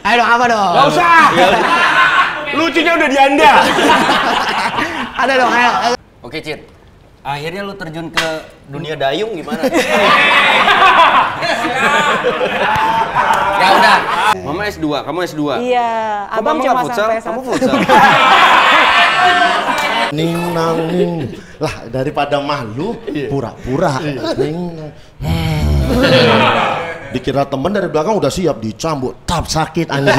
Ayo dong, apa dong? Gak usah. Lucunya udah di Anda. Ada dong, ayo. Oke, Cid. Akhirnya lu terjun ke dunia dayung gimana? Ya udah. Mama S2, kamu S2. Iya, abang cuma sampai Kamu satu. futsal. Ning nang ning. Lah daripada malu, pura-pura. Ning nang. Dikira temen dari belakang udah siap dicambuk, tap sakit anjing.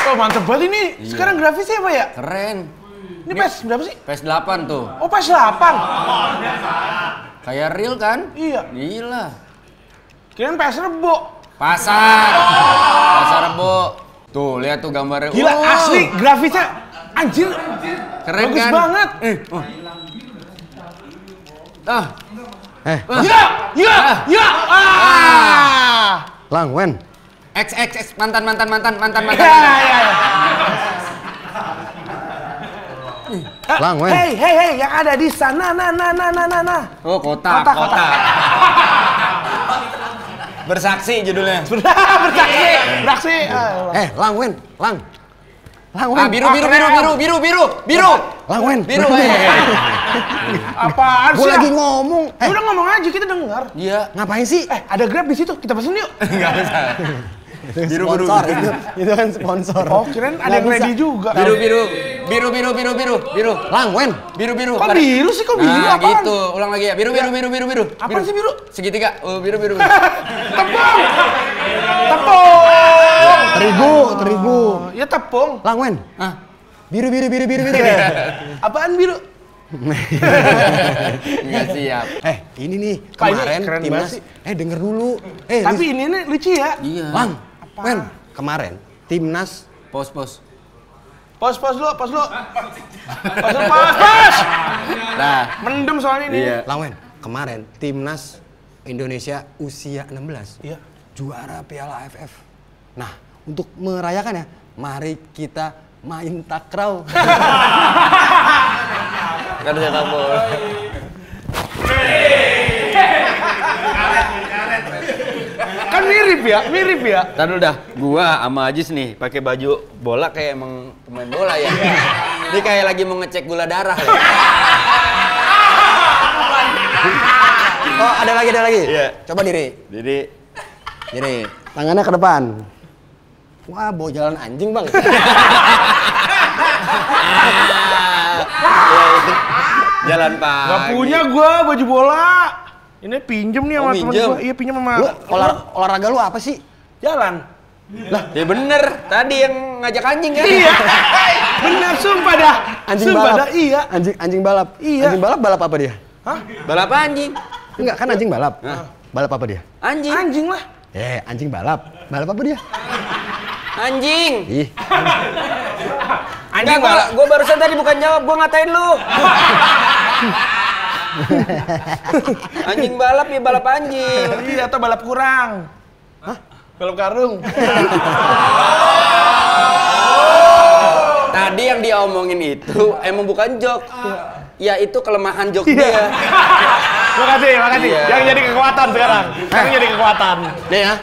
Oh, mantep banget ini. Sekarang grafisnya apa ya? Keren. Ini PES berapa sih? PES 8 tuh. Oh, PES 8. Kayak real kan? Iya. Gila. Kirain PES Rebo. Pasar. Pasar Rebo. Tuh, lihat tuh gambarnya. Gila, asli grafisnya anjir. Keren bagus kan? banget. Ya. Lang, Wen. X mantan. Lang, Wen. Hey, yang ada di sana, nah. Oh, kota. Bersaksi judulnya. Beraksi. Lang, Wen. Lang, Ah, Wen. biru. Lang, Wen. Biru. Apaan sih? Gua lagi ngomong. Udah ngomong aja, kita denger. Iya. Ngapain sih? Ada Grab di situ, kita pesen yuk. Enggak bisa. Biru. Sponsor, itu kan sponsor. Oh, kirain ada yang ready juga. Biru. Lang, Wen. Biru. Kok biru sih? Kok biru? Nah, Apaan? gitu. Ulang lagi ya. Biru. Apaan sih biru? Segitiga. Oh, biru. Tepung. Terigu. Ya tepung. Lang, Wen. Hah? Biru. Apaan biru? Enggak siap. Ini nih Pak, ini kemarin keren timnas. banget sih. Denger dulu. Tapi ini nih lucu ya. Iya. Lang, Wen. Kemarin timnas. Pos. Pos lu. Pos. Nah, Mendem soalnya ini. iya. Lang, Wen. Kemarin timnas Indonesia usia 16. Iya. Juara Piala AFF. Nah, untuk merayakannya, mari kita main takraw. Kan udah kamu. Kan mirip ya. Tadi udah gua sama Ajis nih pakai baju bola kayak emang pemain bola ya. Ini kayak lagi mau ngecek gula darah. Oh, ada lagi. Iya. Coba diri. Jadi Tangannya ke depan. Wah, bawa jalan anjing, Bang. jalan pagi. Gak punya gua baju bola. Ini pinjem nih sama temen minjem? gua. Iya, pinjem sama. Lu olahraga lu apa sih? Jalan. Lah, ya bener. Tadi yang ngajak anjing kan? Iya. Bener, sumpah dah. Anjing Sumpah balap. dah, iya. Anjing balap. Iya. Anjing balap apa dia? Hah? Balap anjing. Enggak, kan anjing balap. Balap apa dia? Anjing. Anjing lah. Anjing balap. Balap apa dia? Anjing. Ih, Anjing gua barusan tadi bukan jawab, gua ngatain lu. Anjing balap ya balap anjing. Iya, atau balap kurang. Hah? Balap karung. Tadi yang dia omongin itu emang bukan joke. Ya itu kelemahan joke dia. Makasih. Iya. Yang jadi kekuatan sekarang. Yang jadi kekuatan. nih ya,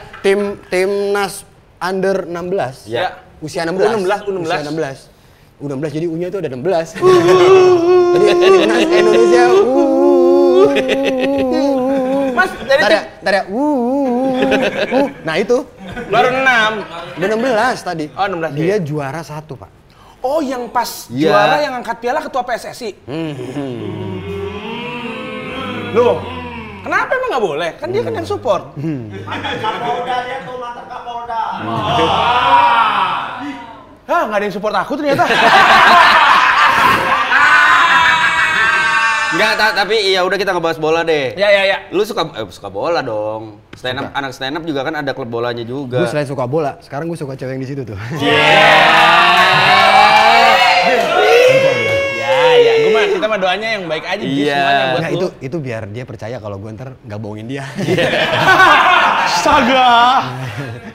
timnas under 16. Ya. Usia 16. U16. Usia 16. U16 jadi U-nya itu ada 16. Jadi timnas Indonesia. Mas, dari Ntar ya. Nah itu baru 6. udah 16 tadi. Oh, 16, Dia juara 1, Pak. Oh, yang pas Iya. juara yang angkat piala ketua PSSI. Loh, kenapa emang nggak boleh? Kan dia kan yang support. Kapolda dia tuh mantan Kapolda. Hah, nggak ada yang support aku ternyata. Enggak, tapi ya udah kita ngebahas bola deh. Ya. Lu suka bola dong. Anak stand up juga kan ada klub bolanya juga. Gue selain suka bola, sekarang gue suka cewek yang di situ tuh. Ya, kita mah doanya yang baik aja Jis, Iya. semuanya buat Nah, lu. itu biar dia percaya kalau gue ntar nggak bohongin dia. Astaga.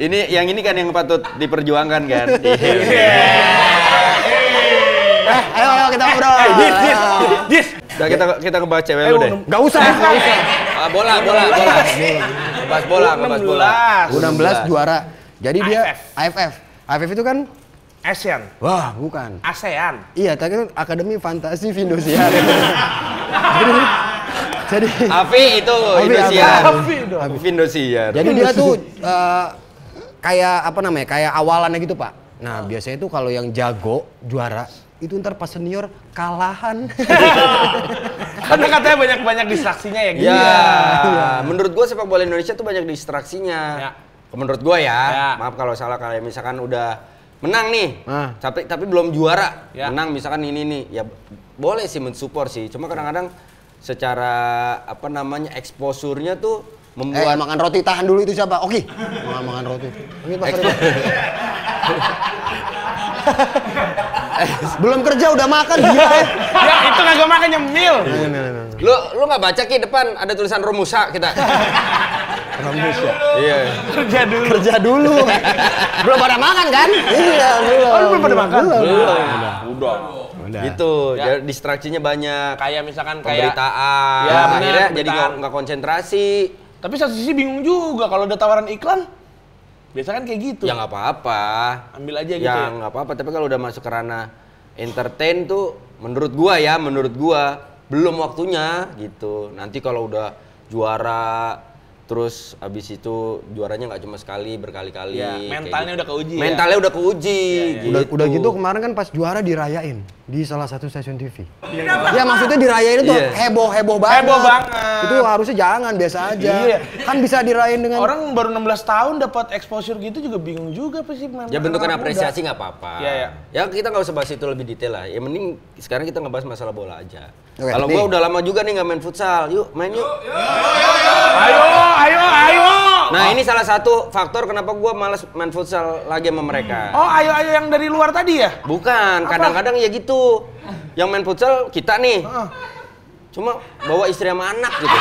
Yang ini kan yang patut diperjuangkan kan. Ayo kita ngobrol. Dis. Udah kita ngebahas cewek lu deh. Nggak usah. Bola. Ngebahas bola. U16 juara. Jadi dia AFF. AFF. AFF itu kan ASEAN, wah bukan. ASEAN. Iya, tapi kan Akademi Fantasi Indosiar. Jadi Afi itu Indosiar. Indosiar. Jadi dia tuh kayak apa namanya? Kayak awalannya gitu, Pak. Nah, biasanya tuh kalau yang jago juara itu ntar pas senior kalahan. Karena katanya banyak distraksinya ya gitu. Ya, menurut gua sepak bola Indonesia tuh banyak distraksinya. Ya. Menurut gua ya, Ya. maaf kalau salah, kayak misalkan udah menang nih, Ah. tapi belum juara, Ya. menang misalkan ini nih, ya boleh sih mensupport sih. Cuma kadang-kadang secara apa namanya exposure-nya tuh membuat Makan roti tahan dulu itu siapa? Oki. Makan roti. Ini Pak Sari. Belum kerja udah makan dia. Ya, itu kagak makan nyemil. lu nggak baca Ki depan ada tulisan Romusa kita. Rambus ya. Iya. Kerja dulu. Belum pada makan kan? Iya, belum. Oh, lu belum pada makan? Udah. Gitu, Ya. jadi distraksinya banyak. Kayak misalkan kayak Pemberitaan. Ya, benar, Akhirnya jadi pemberitaan. nggak konsentrasi. tapi satu sisi bingung juga kalau ada tawaran iklan. Biasa kan kayak gitu. Ya nggak apa-apa. Ambil aja gitu Ya ya. nggak apa-apa. Tapi kalau udah masuk ke ranah entertain tuh, menurut gua belum waktunya gitu. Nanti kalau udah juara, terus abis itu juaranya nggak cuma sekali, berkali-kali. Ya, kayak mentalnya gitu. udah keuji. Mentalnya udah keuji. Udah gitu kemarin kan pas juara dirayain di salah satu stasiun TV. Ya maksudnya dirayain itu Iya. heboh banget. Heboh banget. Itu harusnya jangan, biasa aja. Iya. Kan bisa dirayain dengan Orang baru 16 tahun dapat exposure gitu juga bingung juga apa sih. Ya bentukan apresiasi nggak apa-apa. Iya. Ya kita nggak usah bahas itu lebih detail lah. Ya mending sekarang kita ngebahas masalah bola aja. Oke, Kalau nih. gua udah lama juga nih nggak main futsal. Yuk main yuk. Ayo. Nah ini salah satu faktor kenapa gua malas main futsal lagi sama mereka. Oh, ayo yang dari luar tadi ya? Bukan, kadang-kadang ya gitu. Yang main futsal kita nih. Cuma bawa istri sama anak gitu.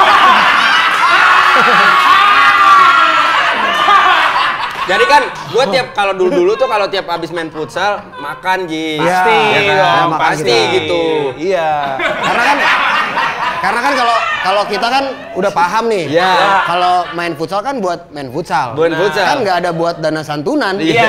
Jadi kan gue kalau dulu tuh kalau tiap abis main futsal makan Ji. Pasti Ya kan? dong, Pasti pasti. gitu. Iya. karena kan kalau kita kan udah paham nih. Iya. Kalau main futsal kan buat main futsal. Buat futsal. Kan nggak ada buat dana santunan. Iya.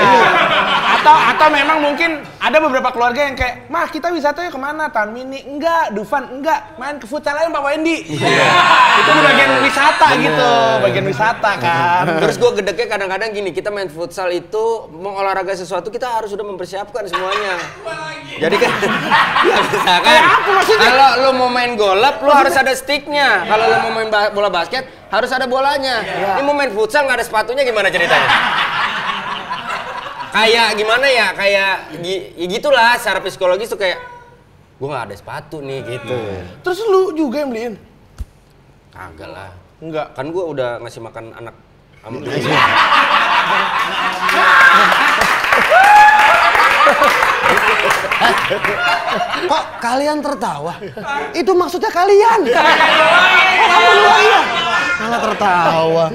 Atau memang mungkin ada beberapa keluarga yang kayak, "Mah, kita wisatanya kemana? Taman Mini?" Enggak, Dufan enggak. Main ke futsal aja Pak Wendy. Itu di bagian wisata gitu, bagian wisata kan. Terus gue gedeknya kadang-kadang gini, kita main futsal itu mau olahraga sesuatu kita harus sudah mempersiapkan semuanya. Jadi kan, ya misalkan Kayak apa maksudnya? kalau lu mau main golap, lu harus ada sticknya. Kalau lu mau main bola basket, harus ada bolanya. Ini mau main futsal nggak ada sepatunya gimana ceritanya? Kayak gimana ya, kayak ya gitulah secara psikologis tuh kayak gue nggak ada sepatu nih gitu. Terus lu juga yang beliin? Kagak lah. Enggak. Kan gue udah ngasih makan anak sama Kok kalian tertawa? Itu maksudnya kalian. Kamu dua iya. Malah tertawa.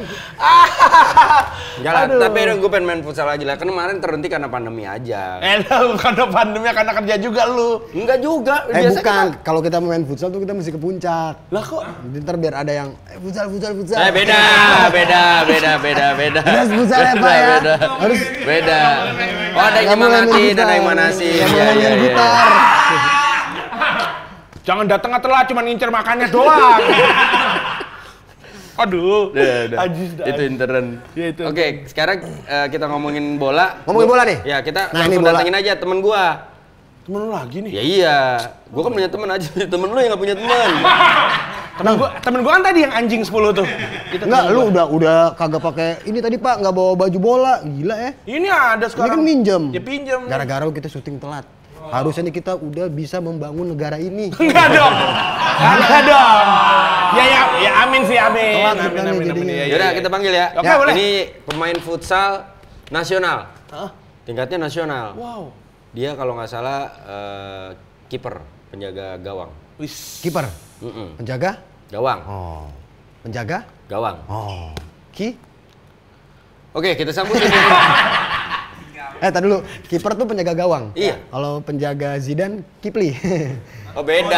Enggak lah, tapi gue pengen main futsal lagi lah. Kan kemarin terhenti karena pandemi aja. Karena pandemi, karena kerja juga lu. Enggak juga. Bukan. Kalau kita main futsal tuh kita mesti ke puncak. Lah kok? Jadi ntar biar ada yang futsal. Beda. Jelas futsal ya Pak ya. Beda. Harus Beda. Oh ada yang nggak boleh main nyemangatin, gitar. ada yang manasin. Nggak boleh main gitar. Jangan datang telat, cuma ngincer makannya doang. Aduh. Ajis dah. Itu intern. Ya, itu. Oke, sekarang kita ngomongin bola. Ngomongin bola nih? Ya, kita Nah, ini langsung bola. datengin aja temen gua. Temen lu lagi nih? Ya iya, gua kan punya temen aja, temen lu yang nggak punya temen. Temen gua kan tadi yang anjing 10 tuh. Enggak, lu udah kagak pakai ini tadi Pak, nggak bawa baju bola, gila ya. Ini ada Ini sekarang. kan minjem. Ya pinjem. Gara-gara kita syuting telat. Harusnya nih kita udah bisa membangun negara ini. Enggak dong. Enggak dong. Ya amin sih, amin. Telat Amin, kita nih amin, jadinya. amin. Yaudah kita panggil ya. Oke, boleh. Ini pemain futsal nasional. Hah? Tingkatnya nasional. Wow. Dia kalau nggak salah kiper, penjaga gawang. Wis. Kiper, penjaga? Gawang. Oh. Penjaga? Gawang. Oh. Ki? Oke, kita sambut ini. Tadi dulu, kiper tuh penjaga gawang. Iya. Kalau penjaga Zidane, Kipli. Oh beda.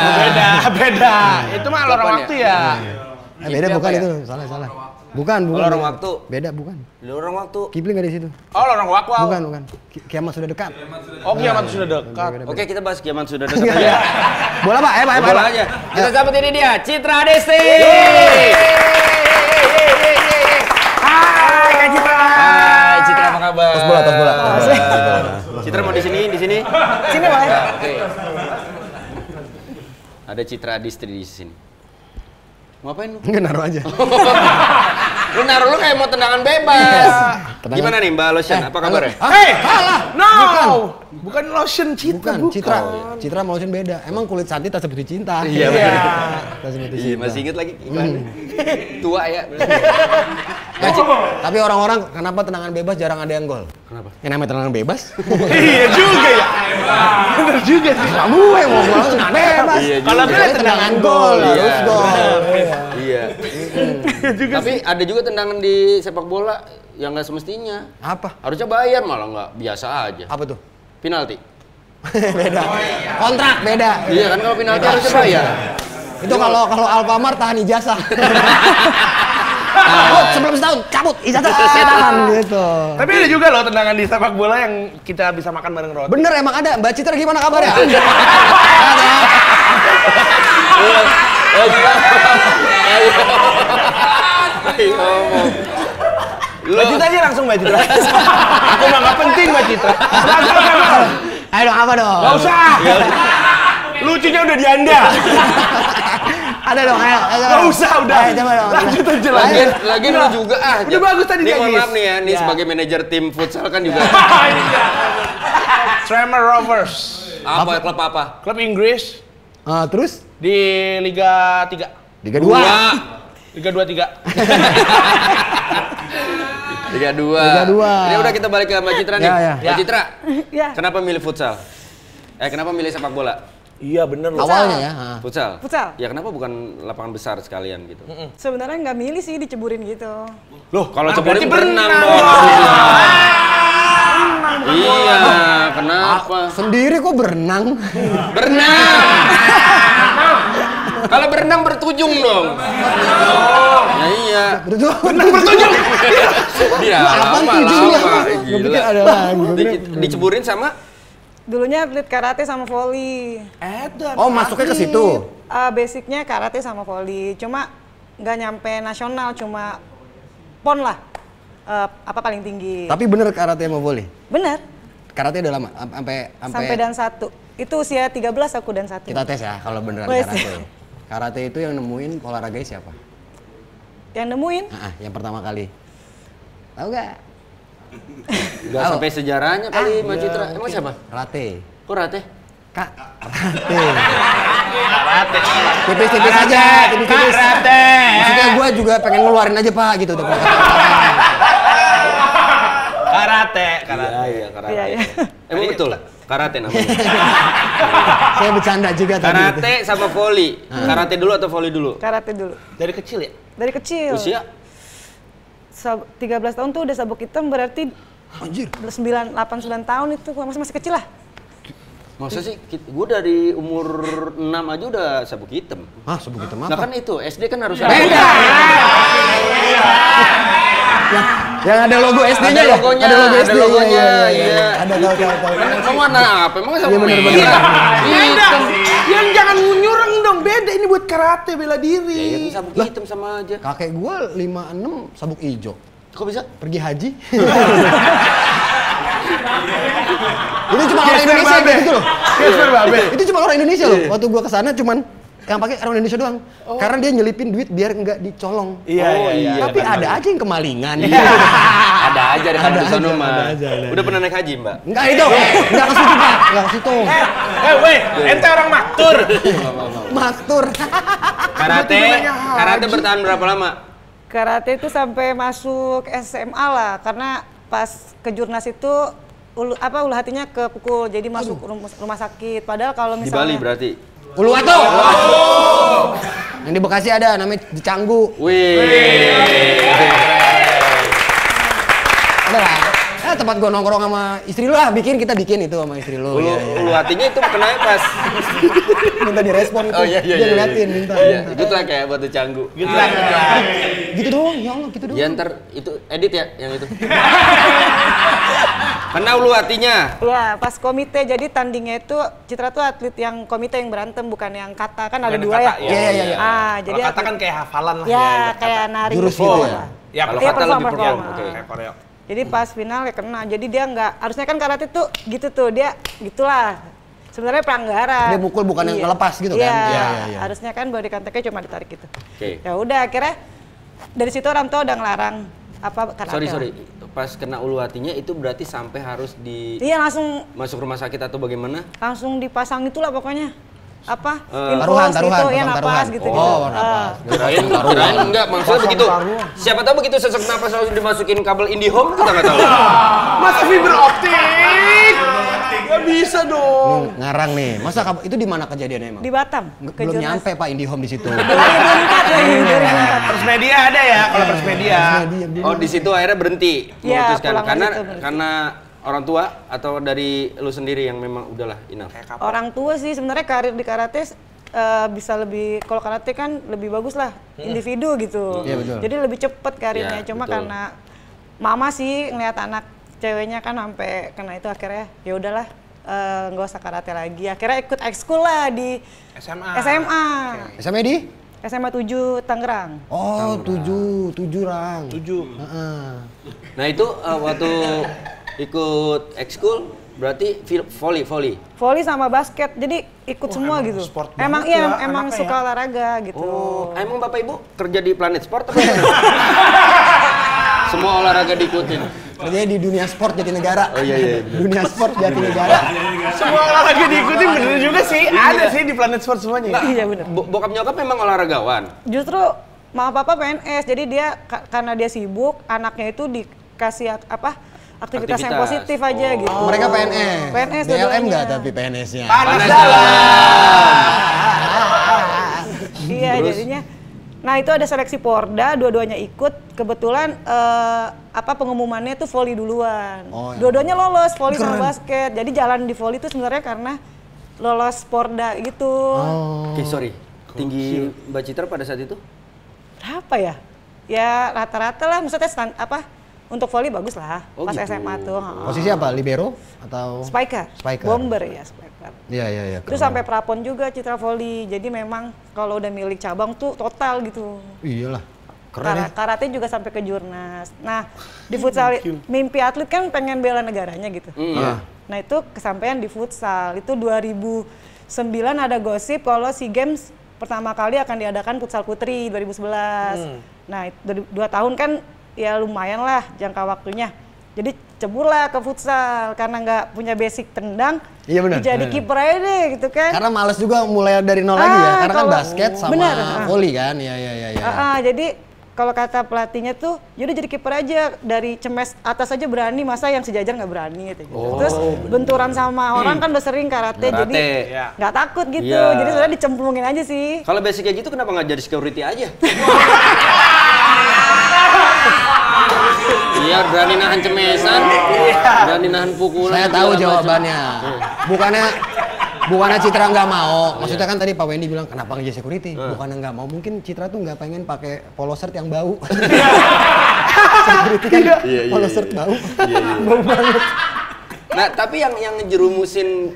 Beda. Itu mah lorong Kapan waktu ya. Beda Kipli bukan apa ya? itu, salah. Bukan. Lorong waktu. Beda bukan. Lorong waktu. Kipli nggak di situ. Oh, lorong waktu. Bukan. Kiamat sudah dekat. Oh, kiamat sudah dekat. Oke, kita bahas kiamat sudah dekat aja. Bola Pak, Pak. Bola aja. Kita sambut ini dia, Citra Desti. Hai, Kak Citra. Hai, Citra apa kabar? Tos bola. Citra mau di sini? Sini boleh. Oke. Ada Citra Desti di sini. Mau ngapain lu? Enggak naruh aja. Lu naruh lu kayak mau tendangan bebas. Gimana nih Mbak Lotion? Apa kabarnya? Hey, no. Bukan lotion Citra, Bukan, Citra mau lotion beda. Emang kulit Santi tak seperti cinta. Iya, bener. Tak seperti Iya, cinta. masih inget lagi iklan. Tua ya. Nah, tapi orang-orang kenapa tendangan bebas jarang ada yang gol? Kenapa? Yang namanya tendangan bebas. Iya juga ya. Bener juga sih. Kamu yang mau gol tendangan bebas. Iya juga. Kalau kita tendangan gol, Iya. harus gol. Iya. Tapi ada juga tendangan di sepak bola yang nggak semestinya. Apa? Harusnya bayar malah nggak biasa aja. Apa tuh? Penalti. Beda. Kontrak beda. Iya kan kalau penalti harusnya bayar. Itu kalau Alfamart tahan ijazah. Sebelum setahun cabut ijazah tahan gitu. Tapi ada juga loh tendangan di sepak bola yang kita bisa makan bareng roti. Bener emang ada. Mbak Citra gimana kabarnya? Mbak Citra aja langsung Mbak Citra. Aku mah nggak penting Mbak Citra. Ayo dong apa dong? Gak usah. Lucunya udah di Anda. Ada dong, ayo. Gak usah udah. Ayo coba dong. Lanjut aja lagi. Lagi lu juga Udah bagus tadi Nih mohon Jagis. maaf nih ya, nih Ya. sebagai manajer tim futsal kan juga. Tremor Rovers. Apa klub apa? Klub Inggris Terus? di Liga 3. Liga 2. Liga 2-3. Liga 2. Liga 2. Ini udah kita balik ke Mbak Citra nih. Ya. Mbak Citra, Ya. kenapa milih futsal? Kenapa milih sepak bola? Iya bener loh. Awalnya ya. Futsal? Futsal. Ya kenapa bukan lapangan besar sekalian gitu? Sebenarnya nggak milih sih, diceburin gitu. Loh, Kalau berarti ceburin berenang berenang dong. dong. Iya, kenapa? Sendiri kok berenang? Berenang. Kalau berenang bertujung dong. Ya iya. Berenang Bertujung. Dia Apaan lama tujungnya? lama. Gue pikir Gila. ada lagi. Diceburin sama Dulunya atlet karate sama volley. Oh masuknya ke situ? Basicnya karate sama volley. Cuma nggak nyampe nasional, cuma pon lah. Apa paling tinggi. Tapi bener karate mau volley? Bener. Karate udah lama? Sampai dan 1. Itu usia 13 aku dan 1. Kita tes ya kalau beneran Wes. karate. Karate itu yang nemuin olahraganya siapa? Yang nemuin? Yang pertama kali. Tahu gak? nggak sampai sejarahnya kali Mbak Citra. Emang siapa? Rate. Kok Rate? Kak, Rate. Tipis-tipis aja, tipis-tipis. Karate. Maksudnya gue juga pengen ngeluarin aja Pak gitu. Karate. Iya, karate. Iya, iya. Emang betul? Karate namanya. Saya bercanda juga tadi. Karate sama volley. Karate dulu atau volley dulu? Karate dulu. Dari kecil ya? Dari kecil. Usia? 13 tahun tuh udah sabuk hitam, berarti Anjir. 8-9 tahun itu masih kecil lah. Masa sih? Gue dari umur 6 aja udah sabuk hitam. Hah, sabuk hitam Nah apa? kan itu, SD kan harus ada. Beda. Yang ada logo SD-nya Ada ya? logonya, Ada logo ada SD. logonya, iya. Ada tahu. Emang warna apa? Emang sabuk Iya, bener, merah? bener. Hitam. Yang jangan nyurang dong, beda ini buat karate bela Ya diri. itu sabuk hitam sama aja. Kakek gua 56 sabuk hijau. Kok bisa? Pergi haji. Itu cuma orang Indonesia yang kayak gitu loh. Gesper babe. Itu cuma orang Indonesia loh. Waktu gua kesana cuman yang pakai orang Indonesia doang. Karena dia nyelipin duit biar nggak dicolong. Iya. Tapi ada aja yang kemalingan. Ada aja di Ada sono aja, mah. ada aja. Udah pernah naik haji, Mbak? Enggak itu. Enggak ke situ, Pak. Enggak ke situ. Weh, ente orang maktur. Maktur. Karate bertahan berapa lama? Karate itu sampai masuk SMA lah, karena pas ke Jurnas itu ulu hatinya kepukul, jadi masuk rumah sakit. Padahal kalau Di misalnya Bali berarti? Uluwatu. Yang di Bekasi ada namanya di Canggu. Wih. Ada lah. Ya tempat gua nongkrong sama istri lu lah, kita bikin itu sama istri lu. Ulu hatinya itu kenanya pas. Minta direspon itu. Oh iya. Dia ngeliatin minta. Iya, good luck ya buat Canggu. Gitu lah. Gitu doang, ya Allah gitu doang. Ya ntar itu edit ya yang itu. Kena ulu hatinya. ya pas komite, jadi tandingnya itu Citra tuh atlet yang komite yang berantem, bukan yang kata, kan ada Bukan dua kata, ya. iya. Jadi Kalau kata kan kayak hafalan lah ya ya. kayak nari Jurus gitu gitu ya? lah. Ya, Kalau Iya, kata lebih perform. perform. Oke. Kayak koreo. Jadi pas final ya kena. Jadi dia nggak, harusnya kan karate tuh gitu tuh, dia gitulah. Sebenarnya pelanggaran. Dia mukul bukan yang ngelepas gitu kan? Iya. Iya. Harusnya kan body contact-nya cuma ditarik gitu. Oke. Ya udah akhirnya dari situ orang tua udah ngelarang karate. Sorry. Pas kena ulu hatinya itu berarti sampai harus di Iya, langsung masuk rumah sakit atau bagaimana? dipasang itulah pokoknya. Taruhan, Infus gitu, ya pasang napas taruhan. gitu. Oh, napas. Kirain enggak, maksudnya begitu. Siapa tahu begitu sesak napas langsung dimasukin kabel IndiHome, kita nggak tahu. Masa fiber optik? Gak bisa dong. Ngarang nih. Masa itu di mana kejadiannya emang? Di Batam. Belum nyampe Pak IndiHome di situ. First Media ada ya, kalau First Media. Oh, di situ akhirnya berhenti Iya, memutuskan pulang karena ke situ berhenti. karena orang tua atau dari lu sendiri yang memang udahlah enough. Orang tua sih sebenarnya karir di karate bisa lebih, kalau karate kan lebih bagus lah individu gitu. Iya, betul. Jadi lebih cepet karirnya. Iya, Cuma betul. karena mama sih ngeliat anak ceweknya kan sampai kena itu, akhirnya ya udahlah nggak usah karate lagi. Akhirnya ikut ekskul lah di SMA. SMA di? SMA 7 Tangerang. Oh, 7 Rang. 7. Heeh. Nah, itu waktu ikut ekskul berarti volley. Voli sama basket, jadi ikut semua emang gitu. sport Emang banget ya emang anaknya suka ya. olahraga gitu. Oh, emang Bapak Ibu kerja di Planet Sport apa? Semua olahraga diikutin. Kerjanya di dunia sport jadi negara. Oh iya. Dunia sport jadi negara. Semua olahraga diikuti bener juga sih. Ada sih di Planet Sport semuanya. Iya bener. Bokap nyokap memang olahragawan. Justru mama papa PNS, jadi dia karena dia sibuk, anaknya itu dikasih aktivitas yang Aktivitas. positif aja gitu. Mereka PNS. PNS DLM dua-duanya. nggak tapi PNS-nya? Panas Panas dalam. Iya, Terus? jadinya. Nah, itu ada seleksi Porda, dua-duanya ikut. Kebetulan pengumumannya tuh voli duluan. Oh, ya. Dua-duanya lolos voli Keren. sama basket. Jadi jalan di voli itu sebenarnya karena lolos Porda gitu. Oke, sorry. Tinggi Mbak Citra pada saat itu? Berapa ya? Ya rata-rata lah, maksudnya untuk voli bagus lah. Oh, Pas gitu. SMA tuh. heeh. Posisi apa? Libero atau? Spiker. Spiker. Bomber ya, spiker. Iya. Itu sampai prapon juga Citra Voli. Jadi memang kalau udah milik cabang tuh total gitu. Iyalah. Keren ya. Karate juga sampai ke Jurnas. Nah, di futsal mimpi atlet kan pengen bela negaranya gitu. Iya. Nah, itu kesampaian di futsal. Itu 2009 ada gosip kalau SEA Games pertama kali akan diadakan futsal putri 2011. Nah, 2 tahun kan ya lumayan lah jangka waktunya. Jadi ceburlah ke futsal karena nggak punya basic tendang. Iya, benar. Jadi kiper aja deh gitu kan. Karena males juga mulai dari nol lagi ya. Karena kan kalau- basket sama benar, volley kan. Iya. Jadi kalau kata pelatihnya tuh, yaudah jadi kiper aja, dari cemes atas aja berani, masa yang sejajar nggak berani gitu. Terus benturan sama orang kan udah sering karate, Karate. jadi Iya. nggak takut gitu. Iya. Jadi sebenarnya dicemplungin aja sih. Kalau basic kayak gitu kenapa nggak jadi security aja? Iya, berani nahan cemesan, berani nahan pukulan. Saya tahu segala jawabannya. Bukannya Citra nggak mau. Maksudnya kan tadi Pak Wendy bilang kenapa nggak jadi security? Bukannya nggak mau. Mungkin Citra tuh nggak pengen pakai polo shirt yang bau. Security kan polo shirt bau. Bau banget. Nah, tapi yang ngejerumusin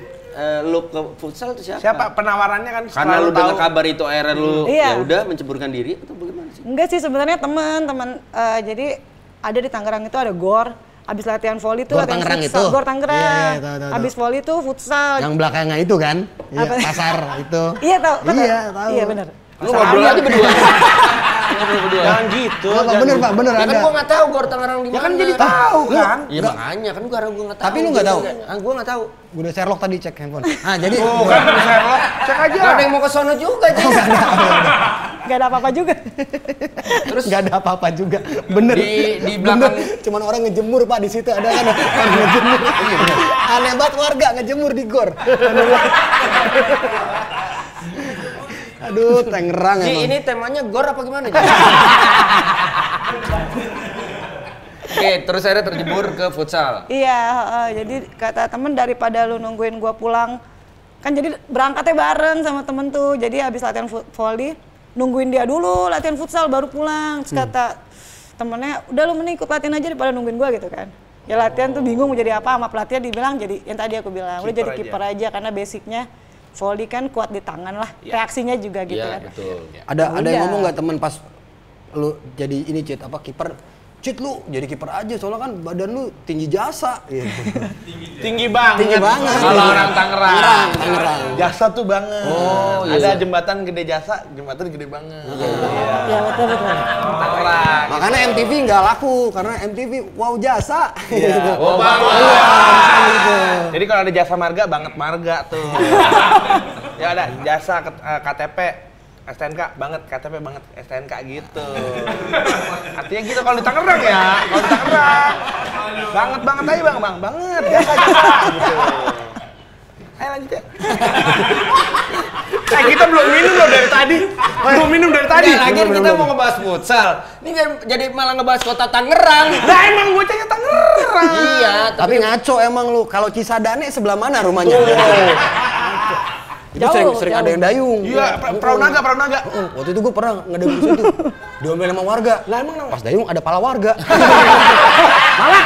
lu ke futsal itu siapa? Siapa penawarannya kan Karena selalu lu dengar tahu. kabar itu akhirnya lu Iya. ya udah menceburkan diri atau bagaimana sih? Enggak sih, sebenarnya teman-teman. Jadi ada di Tangerang itu ada GOR, Abis latihan volley tuh Gor latihan Tangerang futsal. itu? Gor Tangerang. Iya, tahu. Abis volley tuh futsal. Yang belakangnya itu kan? Iya, Apa? pasar itu. Iya tahu. betul. Iya, tahu. Iya benar. Lu ngobrol aja berdua. Ngobrol berdua. Jangan gitu. Apa bener Pak, bener Ya kan ada. gua nggak tahu Gor Tangerang di mana. Ya kan jadi tahu kan. Iya makanya kan gua nggak tahu. Tapi lu nggak tahu? Gua nggak tahu. Gue udah Sherlock tadi cek handphone. Ah, jadi Oh kan Sherlock, cek aja. Gak ada yang mau ke sono juga, Cik. Gak ada apa-apa juga. Terus nggak ada apa-apa juga. Bener. Di belakang- Bener. Cuman orang ngejemur Pak di situ ada kan orang ngejemur. Aneh banget warga ngejemur di gor. Aneh banget. Aduh, Tangerang Ji, emang. ini temanya gor apa gimana, Ji? Oke, terus akhirnya terjebur ke futsal. Iya, jadi kata temen daripada lu nungguin gua pulang, kan jadi berangkatnya bareng sama temen tuh. Jadi habis latihan volley, nungguin dia dulu latihan futsal baru pulang. Terus kata temennya, udah lu mending ikut latihan aja daripada nungguin gua gitu kan. Ya latihan tuh bingung mau jadi apa, sama pelatihnya dibilang jadi yang tadi aku bilang, udah Kiper jadi aja. kiper aja karena basicnya volley kan kuat di tangan lah, reaksinya juga gitu Iya, kan. betul. Ada yang Udah. ngomong nggak temen pas lu jadi ini Cit apa kiper? Cit lu jadi kiper aja soalnya kan badan lu tinggi jasa. Gitu. Tinggi banget. Tinggi banget. Kalau orang Tangerang. Tangerang. Jasa tuh banget. Oh, iya. Ada jembatan gede jasa, jembatan gede banget. Ya betul. Tangerang. Makanya MTV nggak laku karena MTV wow jasa. Iya. Oh, Bang. Jadi kalau ada jasa marga banget marga tuh. Ya ada jasa KTP STNK banget, KTP banget STNK gitu. Artinya gitu kalau di Tangerang ya, kalau di Tangerang banget aja bang, banget jasa gitu. Ayo lanjut ya. Kita belum minum loh dari tadi. Belum minum dari tadi. Ya, lagian kita mau ngebahas futsal. Ini jadi malah ngebahas kota Tangerang. Nah emang bocahnya Tangerang. Iya, Tapi ngaco emang lu. Kalau Cisadane sebelah mana rumahnya? Itu Jauh, sering jauh. ada yang dayung. Iya, perahu naga. Waktu itu gue pernah ngedayung di situ. Diomelin sama warga. Lah emang Pas dayung ada pala warga. Malah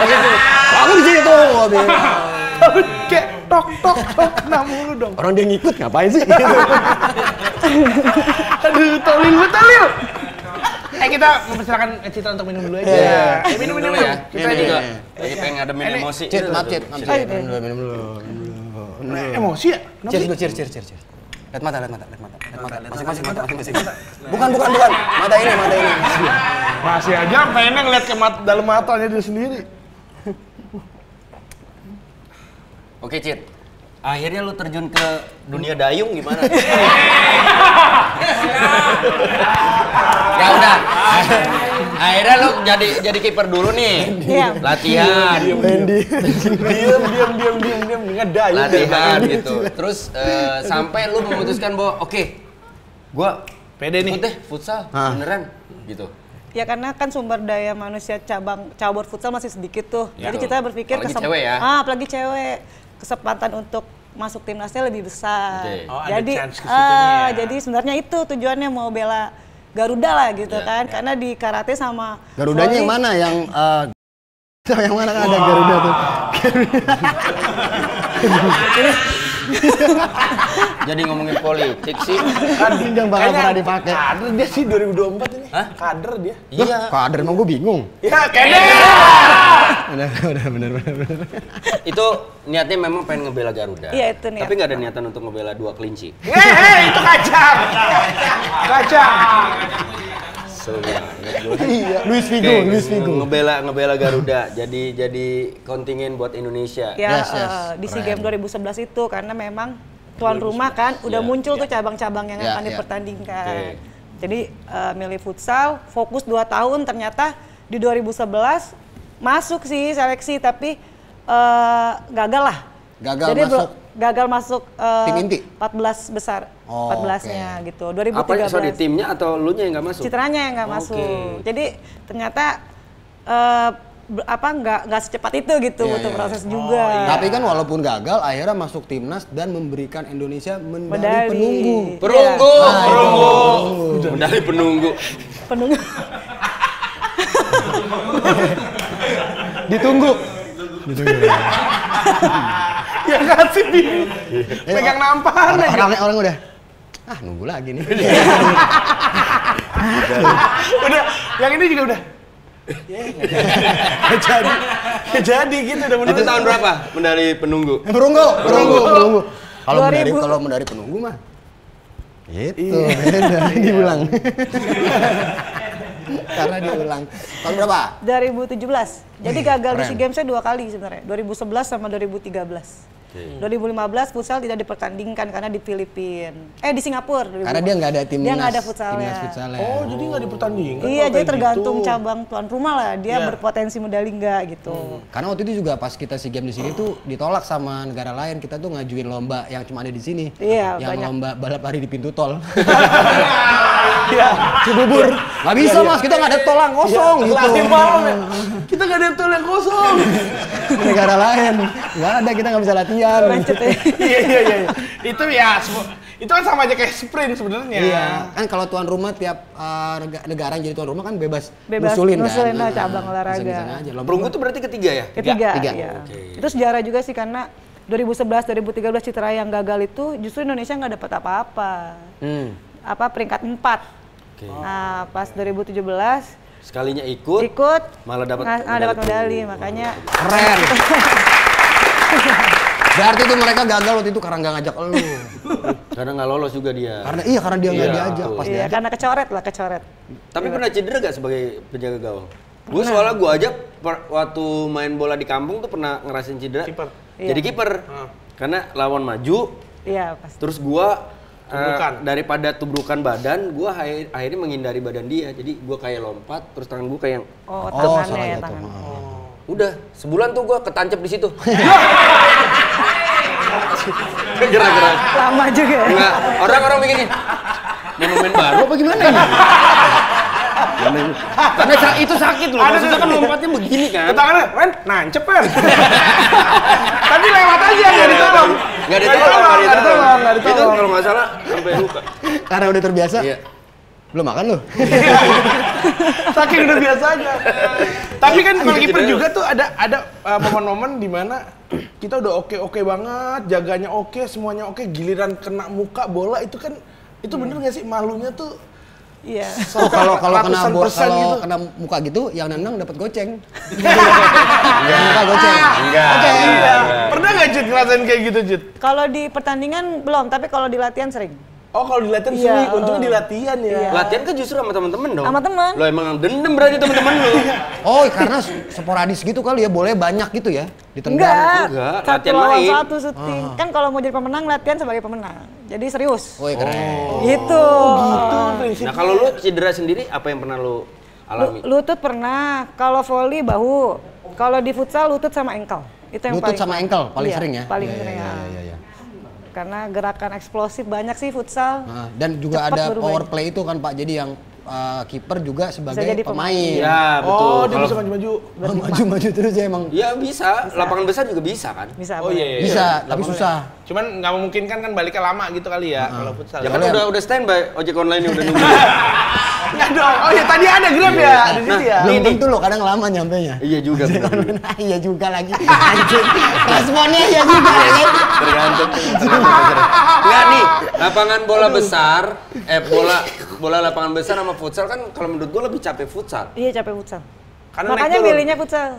gitu. Aku di situ gua bilang. kayak tok nah mulu dong. Orang dia ngikut ngapain sih? Aduh, Tolil. Kita mempersilakan Citra untuk minum dulu aja. Iya. Minum dulu ya. ya. Kita Ini juga. juga lagi pengen ngademin emosi. Cit, maaf Cit. Silakan. Minum dulu. Emosi ya? Kenapa Cheers sih? dulu, cheers. Lihat mata. Masing-masing. Bukan. Mata ini. Masih aja pengen ngeliat ke dalam matanya dia sendiri. Oke, Cit. Akhirnya lu terjun ke dunia dayung gimana? Ya udah. Akhirnya lu jadi kiper dulu nih. Iya. Latihan. Diam. Ngedayung. Latihan gitu. Terus sampai lu memutuskan bahwa oke, gua Pede nih. ikut deh futsal beneran gitu. Ya karena kan sumber daya manusia cabur futsal masih sedikit tuh. Ya. Jadi kita berpikir Apalagi cewek ya. apalagi cewek. Kesempatan untuk masuk timnasnya lebih besar. Oke. Oh, ada jadi chance ke situnya ya. jadi sebenarnya itu tujuannya mau bela Garuda lah gitu Ya, kan. Karena di karate sama Garudanya yang volley- mana? Yang mana kan ada Garuda tuh? Jadi ngomongin politik sih. Kan yang bakal pernah dipakai. Kader dia sih 2024 ini. Hah? Kader dia. Iya. Kader emang gue bingung. Ya, kayaknya. Udah bener. Itu niatnya memang pengen ngebela Garuda. Iya, itu niat. Tapi nggak ada niatan untuk ngebela dua kelinci. Itu kacang. Iya, Luis Figo. Ngebela Garuda. Jadi kontingen buat Indonesia. Ya Yes. di SEA Games 2011 itu karena memang tuan rumah kan udah Iya. muncul tuh cabang-cabang yang Iya, akan iya. dipertandingkan. Oke. Jadi milih futsal, fokus 2 tahun ternyata di 2011 masuk sih seleksi tapi gagal lah. Gagal Jadi masuk? gagal masuk Tim inti? 14 besar, Oh, 14-nya oke. gitu. Apa 2013. sorry, timnya atau lu nya yang nggak masuk? Citranya yang nggak Oke. masuk. Jadi ternyata nggak secepat itu gitu, Iya, butuh iya. proses juga. Tapi kan walaupun gagal, akhirnya masuk timnas dan memberikan Indonesia medali Medali. penunggu. Perunggu. Perunggu. Medali penunggu. Penunggu. Ditunggu. Ya kasih pegang nampar. Orang udah. Nunggu lagi nih. Udah, yang ini juga udah. Jadi gitu udah Itu tahun berapa medali penunggu? Perunggu. Kalau 2000. medali penunggu mah. Gitu, beda diulang. Karena diulang. Tahun berapa? 2017. Jadi gagal di keren. SEA Games-nya 2 kali sebenarnya. 2011 sama 2013. 2015 futsal tidak dipertandingkan karena di Filipina. Di Singapura. 2015. Karena dia nggak ada timnas. Dia nggak ada futsalnya. Timnas futsalnya. Oh, jadi nggak dipertandingkan. Iya, kalau jadi kayak tergantung gitu. cabang tuan rumah lah. Dia Iya. berpotensi medali nggak gitu. Karena waktu itu juga pas kita SEA Games di sini tuh ditolak sama negara lain. Kita tuh ngajuin lomba yang cuma ada di sini. Iya, yang banyak. lomba balap lari di pintu tol. Iya. Cibubur. Nggak bisa mas, kita nggak ada tolang kosong gitu. Lari malam ya. Kita nggak ada tol yang kosong. Negara lain. Nggak ada, kita nggak bisa latihan. Lanjut ya. Iya. Itu ya, itu kan sama aja kayak sprint sebenarnya. Iya, kan kalau tuan rumah tiap negara yang jadi tuan rumah kan bebas Bebas ngusulin ngusulin kan. lah cabang olahraga. Bisa-bisa aja. Lomba Perunggu tuh berarti ketiga ya? Ketiga, Tiga. iya. Oke. Itu sejarah juga sih karena 2011, 2013 Citra yang gagal itu justru Indonesia nggak dapat apa-apa. Peringkat 4. Oke. Nah, pas 2017 Sekalinya ikut, ikut malah dapat dapat medali, makanya keren. Berarti tuh mereka gagal waktu itu karena nggak ngajak lu. karena nggak lolos juga dia. Karena dia nggak Iya, diajak. betul. Pas iya diajak. karena kecoret. Tapi pernah cedera gak sebagai penjaga gawang? Gue soalnya gue aja waktu main bola di kampung tuh pernah ngerasain cedera. Kiper. Jadi kiper. Karena lawan maju, Iya, pasti. terus gua Tubrukan. daripada tubrukan badan, gua akhirnya menghindari badan dia. Jadi gua kayak lompat, terus tangan gua kayak Oh, salah tangannya ya, jatuh. tangan. udah sebulan tuh gua ketancap di situ. Gerak-gerak. Lama juga. Enggak, orang-orang mikir nih. Monumen baru apa gimana ini? Karena itu sakit loh. Maksudnya kan lompatnya begini kan. Tangannya, Wen, nancep kan. Tapi lewat aja, nggak ditolong. Nggak ditolong. Nggak Itu ditolong. kalau nggak salah sampai luka. Karena udah terbiasa. Iya. Belum makan lu. Saking udah biasanya. Tapi kan kalau Gitu kiper deh. juga tuh ada momen-momen di mana kita udah oke banget, jaganya oke, semuanya oke, giliran kena muka bola itu kan itu bener nggak sih malunya tuh Iya. Oh, kalau kena ratusan persen kalau gitu. kena muka gitu, yang nendang dapat goceng. Muka goceng. Enggak. Iya. Pernah nggak Jut ngerasain kayak gitu Jut? Kalau di pertandingan belum, tapi kalau di latihan sering. Oh kalau di latihan Iya, sering, untungnya di latihan ya. Iya. Latihan kan justru sama teman-teman dong. Sama teman. Lo emang dendam berarti teman-teman lo. Oh, karena sporadis gitu kali ya, boleh banyak gitu ya ditendang. Enggak, Satu latihan lawan main. satu syuting. Kan kalau mau jadi pemenang, latihan sebagai pemenang. Jadi serius. Woi, keren. Gitu. Itu prinsip. Nah kalau lo cedera sendiri apa yang pernah lo alami? Lutut pernah. Kalau volley bahu. Kalau di futsal lutut sama ankle. Itu yang Lutut paling sama ankle paling Iya, sering ya? Paling Iya, sering. iya, ya. iya, iya. Karena gerakan eksplosif banyak sih futsal. Nah, dan juga Cepat ada berubah. power play itu kan Pak. Jadi yang kiper juga sebagai jadi pemain. pemain. Ya betul. Oh dia Kalau- bisa maju-maju. Maju-maju terus ya emang. Ya bisa. Lapangan besar juga bisa kan. Bisa. Oh boleh. iya iya. Bisa, tapi susah. Cuman nggak memungkinkan kan baliknya lama gitu kali ya kalau futsal. Ya kan Boleh. udah standby ojek online udah nunggu. Nggak dong. Oh iya tadi ada Grab ya di situ ya. Belum tentu loh, kadang lama nyampenya. Iya juga. bener. Iya juga lagi. Anjir. Responnya iya juga ya kan? Tergantung. Enggak nih, lapangan bola besar, bola lapangan besar sama futsal kan kalau menurut gua lebih capek futsal. Iya capek futsal. Karena Makanya naik turun. milihnya futsal.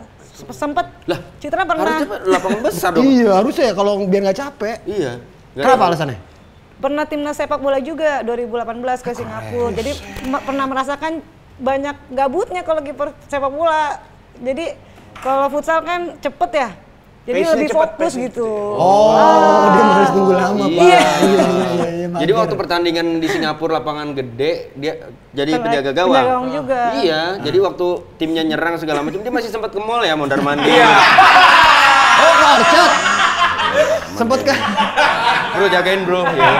Sempet. Lah, Citra pernah. harusnya lapangan besar dong. Iya, harusnya ya kalau biar nggak capek. Iya. Nggak Kenapa ada. alasannya? Pernah timnas sepak bola juga 2018 ke Singapura. Jadi pernah merasakan banyak gabutnya kalau kiper sepak bola. Jadi kalau futsal kan cepet ya. Jadi Pace-nya lebih cepet, fokus pace-nya gitu. Oh, dia harus tunggu lama, Pak. Iya. Iya, Jadi mager. waktu pertandingan di Singapura lapangan gede, dia jadi penjaga Penjaga gawang. gawang juga. Iya, jadi waktu timnya nyerang segala macam dia masih sempat ke mall ya mondar mandir. Oh, Orchard. Sempet kah? Bro jagain bro. Ya.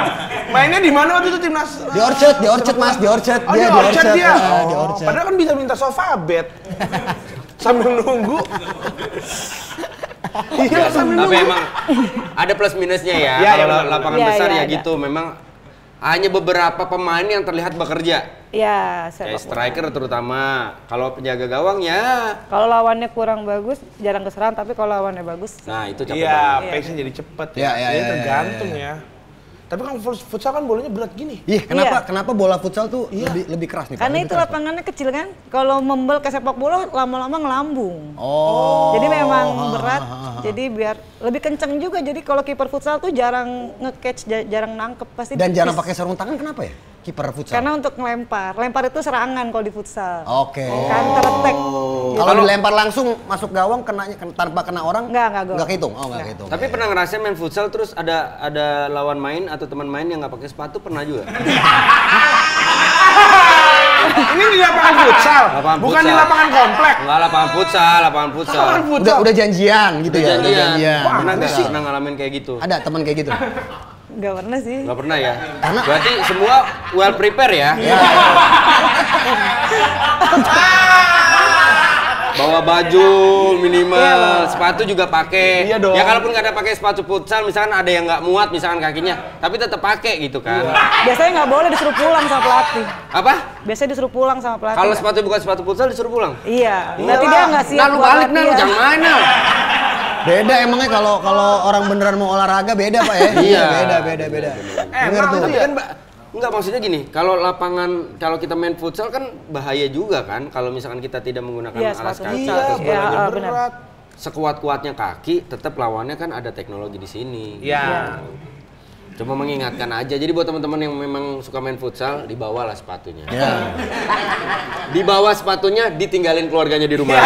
Mainnya di mana waktu itu timnas? Di Orchard Mas, di Orchard. Oh, di Orchard dia. Di Oh, Orchard. padahal kan bisa minta sofa bed. Sambil nunggu. Iya, sambil Tapi nunggu. emang ada plus minusnya ya. Iya, Kalau iya, lapangan Iya, besar iya, ya ada. gitu. Memang hanya beberapa pemain yang terlihat bekerja. Iya, Kayak sepak bola. striker terutama. Kalau penjaga gawang ya. Kalau lawannya kurang bagus, jarang keserang, tapi kalau lawannya bagus, Nah itu capek Iya, banget. pace-nya jadi cepet Iya, iya, Jadi iya, tergantung iya, ya. Tapi kan futsal kan bolanya berat gini. Iya, kenapa bola futsal tuh lebih keras nih, Pak? Karena Lebih itu keras, lapangannya kecil kan. Kalau membel ke sepak bola lama-lama ngelambung. Oh. Jadi memang berat. Jadi biar lebih kenceng juga. Jadi kalau kiper futsal tuh jarang nge-catch, jarang nangkep pasti. Dan jarang tipis. pakai sarung tangan kenapa ya? Kiper futsal. Karena untuk ngelempar. Lempar itu serangan kalau di futsal. Oke. Counter attack. Kalau dilempar langsung masuk gawang tanpa kena orang Enggak gol. Enggak kehitung. Oh, enggak kehitung. Tapi pernah ngerasain main futsal terus ada lawan main atau teman main yang nggak pakai sepatu, pernah juga? Ini di lapangan futsal, bukan di lapangan komplek. Enggak, lapangan futsal. Lapangan futsal. Udah janjian gitu ya. Udah janjian. Pernah nggak pernah ngalamin kayak gitu? Ada teman kayak gitu. Enggak pernah sih. Nggak pernah ya? Berarti semua well prepare ya? Bawa baju minimal, sepatu juga pakai. Iya dong. Ya kalaupun nggak ada pakai sepatu futsal, misalkan ada yang nggak muat, misalkan kakinya, tapi tetap pakai gitu kan? Biasanya nggak boleh disuruh pulang sama pelatih. Apa? Biasanya disuruh pulang sama pelatih. Kalau sepatu bukan sepatu futsal disuruh pulang? Iya. Berarti dia nggak siap. Nah lu buat balik nah, lu latihan. jangan main nah. Beda emangnya kalau orang beneran mau olahraga beda, Pak ya? Iya. Beda. Bener tuh. Tapi kan enggak, maksudnya gini, kalau kita main futsal kan bahaya juga kan kalau misalkan kita tidak menggunakan Iya, alas sepatu kaki. futsal. Iya, Iya, bolanya benar. berat. Sekuat-kuatnya kaki, tetap lawannya kan ada teknologi di sini. Iya. Cuma mengingatkan aja. Jadi buat teman-teman yang memang suka main futsal, dibawalah sepatunya. Ya. Dibawa sepatunya, ditinggalin keluarganya di rumah.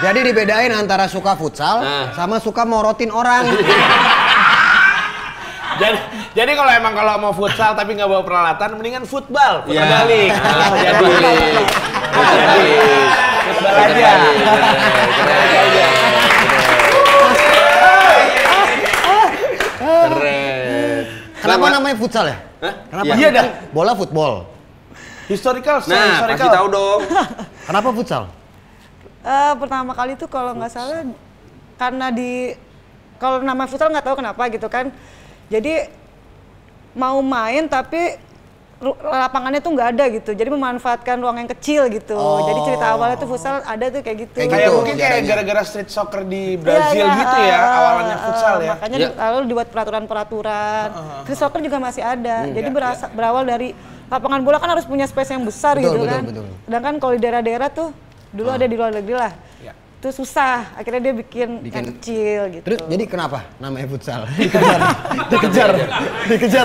Jadi dibedain antara suka futsal sama suka morotin orang. Jadi kalau mau futsal tapi nggak bawa peralatan, mendingan football, putar Iya. balik. Jadi Football aja. Keren. Kenapa namanya futsal ya? Hah? Kenapa? Iya dah. Bola football. Historical, Nah, historical. kasih tahu dong. Kenapa futsal? Pertama kali itu kalau nggak salah karena kalau nama futsal nggak tahu kenapa gitu kan. Jadi mau main tapi lapangannya tuh nggak ada gitu. Jadi memanfaatkan ruang yang kecil gitu. Jadi cerita awalnya tuh futsal ada tuh kayak gitu. Kayak Kayak gitu, mungkin kayak caranya. gara-gara street soccer di Brazil Iya, gitu ya, awalannya futsal ya. Makanya lalu dibuat peraturan-peraturan. Street soccer juga masih ada. Jadi berawal dari lapangan bola kan harus punya space yang besar gitu kan. Betul. Sedangkan kalau di daerah-daerah tuh dulu ada di luar negeri lah. Iya. Itu susah. Akhirnya dia bikin yang kecil gitu. Terus jadi kenapa namanya futsal? Dikejar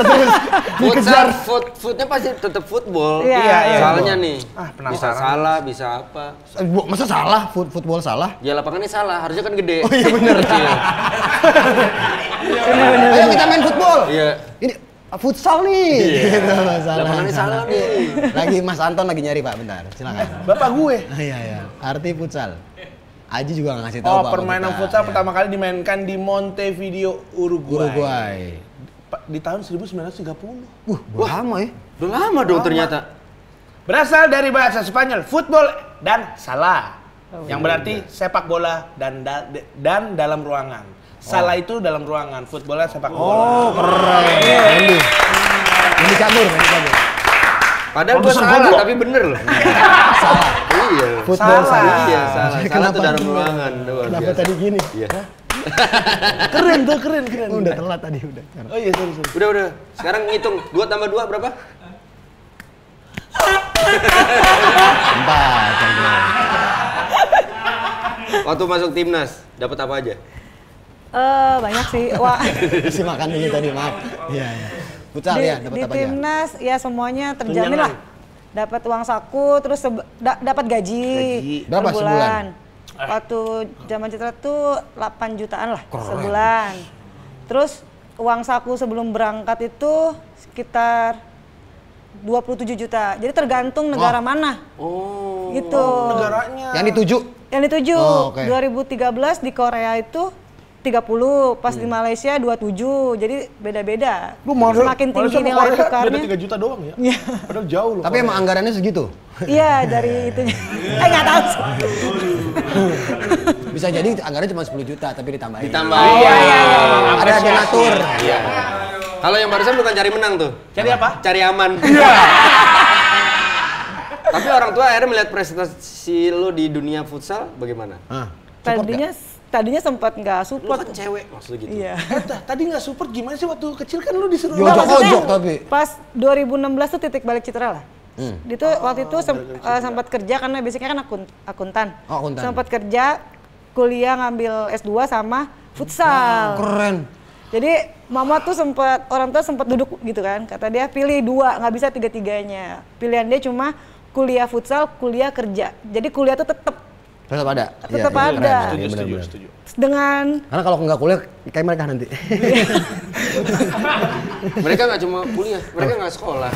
terus. Futsal, footnya pasti tetap football. Iya. Soalnya nih, penasaran. bisa salah, bisa apa. Masa salah? Football salah? Ya lapangannya salah, harusnya kan gede. Oh iya bener. Kecil. Ayo kita main football. Iya. Ini futsal nih. Gitu, Lapangannya salah nih. Lagi Mas Anton lagi nyari Pak, bentar. Silakan. Bapak gue. Iya. Arti futsal. Aji juga nggak ngasih tahu Pak. Permainan kita. futsal Iya. pertama kali dimainkan di Montevideo, Uruguay. Di tahun 1930. Lama ya. Udah lama dong ternyata. Berasal dari bahasa Spanyol, football dan salah. Yang berarti sepak bola dan dalam ruangan. Salah itu dalam ruangan, footballnya sepak bola. Oh keren. Ini cabur. Padahal gua salah, tapi bener loh. Salah. Iya. Football salah. Iya, salah. Salah Kenapa tuh dalam gini? ruangan. Luar Kenapa biasa. tadi gini? Iya. Keren tuh, keren. Udah telat tadi udah. Oh iya, sorry. Udah. Sekarang ngitung 2 tambah 2 berapa? 4. Waktu masuk timnas, dapat apa aja? Banyak sih. Wah. Si makan dulu tadi, maaf. Iya. Futsal ya, dapat Di apa aja? timnas ya semuanya terjamin lah. Dapat uang saku, terus dapat gaji Berapa per sebulan? Waktu zaman Citra tuh 8 jutaan lah sebulan. Terus uang saku sebelum berangkat itu sekitar 27 juta. Jadi tergantung negara mana. Oh. Gitu. Negaranya. Yang dituju? Yang dituju. Oh, oke. 2013 di Korea itu 30, pas di Malaysia 27. Jadi beda-beda. Semakin tinggi nilai tukarnya. Beda 3 juta doang ya? Iya. Padahal jauh loh. Tapi emang anggarannya segitu? Iya, dari itunya. Nggak tahu sih. Bisa jadi anggarannya cuma 10 juta, tapi ditambahin. Ditambahin. Iya. Ada donatur. Iya. Kalau yang barusan bukan cari menang tuh. Cari apa? Cari aman. Tapi orang tua akhirnya melihat prestasi lu di dunia futsal bagaimana? Ah, support nggak? tadinya sempat nggak Lu support. kan cewek maksudnya gitu. Iya. Tadi nggak support gimana sih waktu kecil kan lu disuruh Yo, Nggak, ojok tapi. Pas 2016 tuh titik balik Citra lah. Itu waktu itu sempat kerja karena basicnya kan akuntan. Oh, akuntan. Sempat kerja, kuliah ngambil S2 sama futsal. Keren. Jadi mama tuh orang tua sempat duduk gitu kan, kata dia pilih 2, nggak bisa 3-3-nya. Pilihan dia cuma kuliah futsal, kuliah kerja. Jadi kuliah tuh tetap Tetap ada. Tetap Iya, ada. keren. Iya, benar-benar. Setuju. dengan Karena kalau nggak kuliah kayak mereka nanti. Mereka nggak cuma kuliah, mereka nggak sekolah.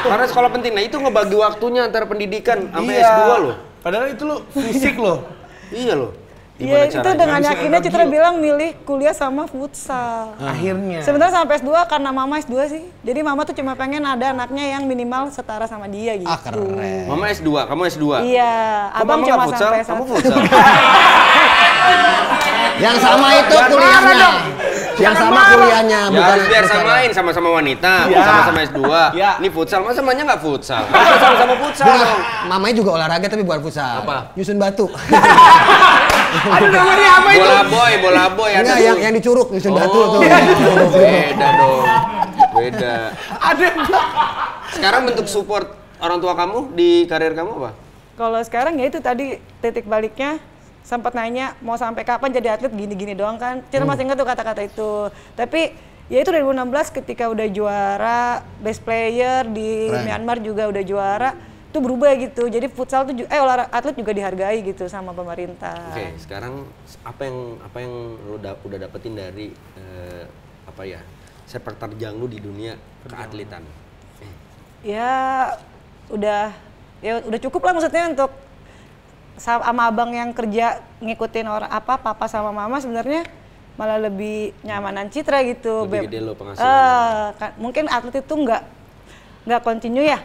Karena sekolah penting. Nah itu ngebagi waktunya antara pendidikan sampai S2 loh. Padahal itu lu fisik loh. Iya loh. Iya, itu dengan Bisa yakinnya ngebagi Citra loh. bilang milih kuliah sama futsal. Akhirnya. Sebenarnya sampai S2 karena mama S2 sih. Jadi mama tuh cuma pengen ada anaknya yang minimal setara sama dia gitu. Ah, keren. Mama S2, kamu S2. Iya, Kok abang mama cuma nggak futsal? sampai Kamu satu. futsal. Yang sama itu Jangan kuliahnya. marah dong. Yang Jangan sama marah. kuliahnya, Ya bukan harus biar futsal. samain sama-sama wanita, Iya. sama-sama S2. Iya. Ini futsal, masa mamanya nggak futsal? Harus sama-sama futsal Bukan, dong. mamanya juga olahraga tapi bukan futsal. Apa? Nyusun batu. Aduh namanya apa itu? Bola boy ada Enggak, tuh. yang di curug nyusun batu tuh. Beda dong. Beda. Ada. Sekarang bentuk support orang tua kamu di karir kamu apa? Kalau sekarang ya itu tadi titik baliknya sempat nanya mau sampai kapan jadi atlet gini-gini doang kan. Citra masih ingat tuh kata-kata itu. Tapi ya itu 2016 ketika udah juara best player di Keren. Myanmar juga udah juara itu berubah gitu. Jadi futsal tuh olahraga atlet juga dihargai gitu sama pemerintah. Oke, sekarang apa yang lu udah dapetin dari apa ya? Sepak terjang lu di dunia keatletan. Ya udah cukup lah maksudnya untuk sama abang yang kerja ngikutin orang papa sama mama sebenarnya malah lebih nyamanan Citra gitu. Lebih gede lo penghasilannya. Mungkin atlet itu nggak continue ya.